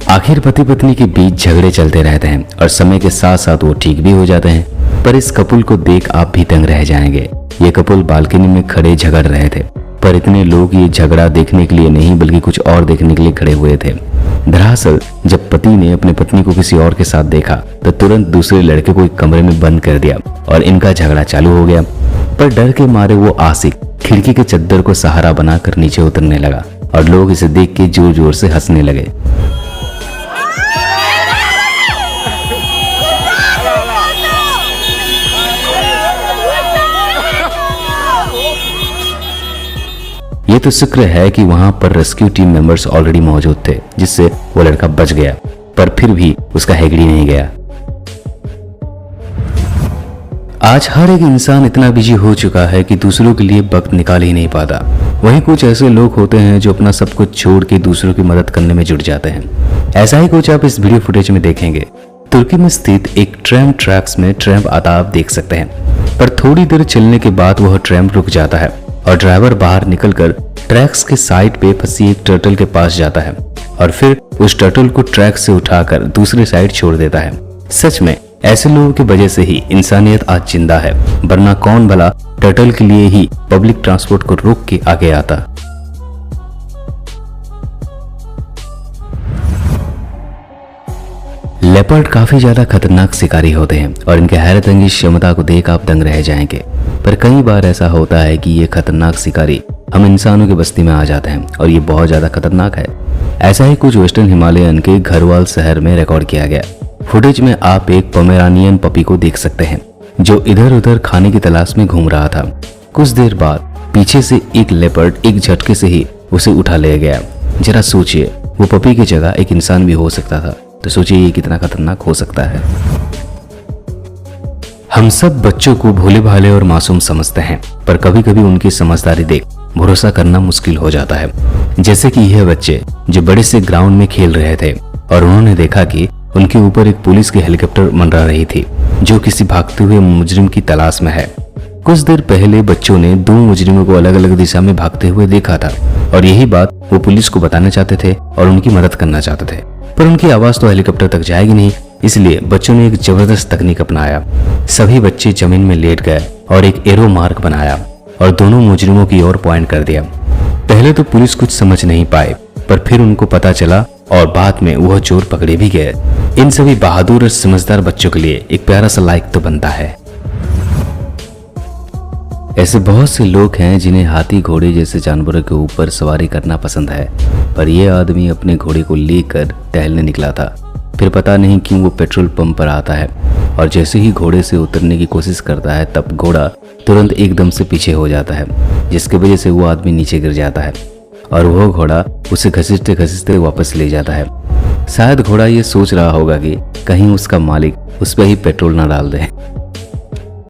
आखिर पति पत्नी के बीच झगड़े चलते रहते हैं और समय के साथ साथ वो ठीक भी हो जाते हैं। पर इस कपल को देख आप भी दंग रह जाएंगे। ये कपल बालकनी में खड़े झगड़ रहे थे, पर इतने लोग ये झगड़ा देखने के लिए नहीं बल्कि कुछ और देखने के लिए खड़े हुए थे। दरअसल जब पति ने अपनी पत्नी को किसी और के साथ देखा तो तुरंत दूसरे लड़के को एक कमरे में बंद कर दिया और इनका झगड़ा चालू हो गया। पर डर के मारे वो आशिक खिड़की के चद्दर को सहारा बनाकर नीचे उतरने लगा और लोग इसे देख के जोर जोर से हंसने लगे। ये तो शुक्र है कि वहां पर रेस्क्यू टीम मेंबर्स ऑलरेडी मौजूद थे, जिससे वो लड़का बच गया, पर फिर भी उसका हेगड़ी नहीं गया। आज हर एक इंसान इतना बिजी हो चुका है कि दूसरों के लिए वक्त निकाल ही नहीं पाता। वहीं कुछ ऐसे लोग होते हैं जो अपना सब कुछ छोड़ के दूसरों की मदद करने में जुट जाते हैं। ऐसा ही कुछ आप इस वीडियो फुटेज में देखेंगे। तुर्की में स्थित एक ट्रैम ट्रैक्स में ट्रैम आता आप देख सकते हैं, पर थोड़ी देर चलने के बाद वह ट्रैम रुक जाता है और ड्राइवर बाहर निकलकर ट्रैक्स के साइड पे फंसी एक टर्टल के पास जाता है और फिर उस टर्टल को ट्रैक से उठाकर दूसरी साइड छोड़ देता है। सच में ऐसे लोगों की वजह से ही इंसानियत आज जिंदा है, वरना कौन भला टर्टल के लिए ही पब्लिक ट्रांसपोर्ट को रोक के आगे आता। लेपर्ड काफी ज्यादा खतरनाक शिकारी होते हैं और इनके हैरतअंगेज क्षमता को देख आप दंग रह जाएंगे। पर कई बार ऐसा होता है कि ये खतरनाक शिकारी हम इंसानों की बस्ती में आ जाते हैं और ये बहुत ज्यादा खतरनाक है। ऐसा ही कुछ वेस्टर्न हिमालयन के घरवाल शहर में रिकॉर्ड किया गया। फुटेज में आप एक पोमेरानियन पपी को देख सकते हैं जो इधर उधर खाने की तलाश में घूम रहा था। कुछ देर बाद पीछे से एक लेपर्ड एक झटके से ही उसे उठा ले गया। जरा सोचिए, वो पपी की जगह एक इंसान भी हो सकता था, तो सोचिए ये कितना खतरनाक हो सकता है। हम सब बच्चों को भोले भाले और मासूम समझते हैं, पर कभी कभी उनकी समझदारी देख भरोसा करना मुश्किल हो जाता है। जैसे कि यह बच्चे जो बड़े से ग्राउंड में खेल रहे थे और उन्होंने देखा कि उनके ऊपर एक पुलिस की हेलीकॉप्टर मंडरा रही थी जो किसी भागते हुए मुजरिम की तलाश में है। कुछ देर पहले बच्चों ने दो मुजरिमों को अलग अलग दिशा में भागते हुए देखा था और यही बात वो पुलिस को बताना चाहते थे और उनकी मदद करना चाहते थे, पर उनकी आवाज तो हेलीकॉप्टर तक जाएगी नहीं। इसलिए बच्चों ने एक जबरदस्त तकनीक अपनाया। सभी बच्चे जमीन में लेट गए और एक एरो मार्क बनाया और दोनों मुजरिमों की ओर पॉइंट कर दिया। पहले तो पुलिस कुछ समझ नहीं पाए, पर फिर उनको पता चला और बाद में वह चोर पकड़े भी गए। इन सभी बहादुर और समझदार बच्चों के लिए एक प्यारा सा लाइक तो बनता है। ऐसे बहुत से लोग हैं जिन्हें हाथी घोड़े जैसे जानवरों के ऊपर सवारी करना पसंद है, पर यह आदमी अपने घोड़े को लेकर टहलने निकला था। फिर पता नहीं क्यों वो पेट्रोल पंप पर आता है और जैसे ही घोड़े से उतरने की कोशिश करता है तब घोड़ा तुरंत एकदम से पीछे हो जाता है, जिसकी वजह से वो आदमी नीचे गिर जाता है और वह घोड़ा उसे घसीटते घसीटते वापस ले जाता है। शायद घोड़ा ये सोच रहा होगा कि कहीं उसका मालिक उस पर ही पेट्रोल ना डाल दे।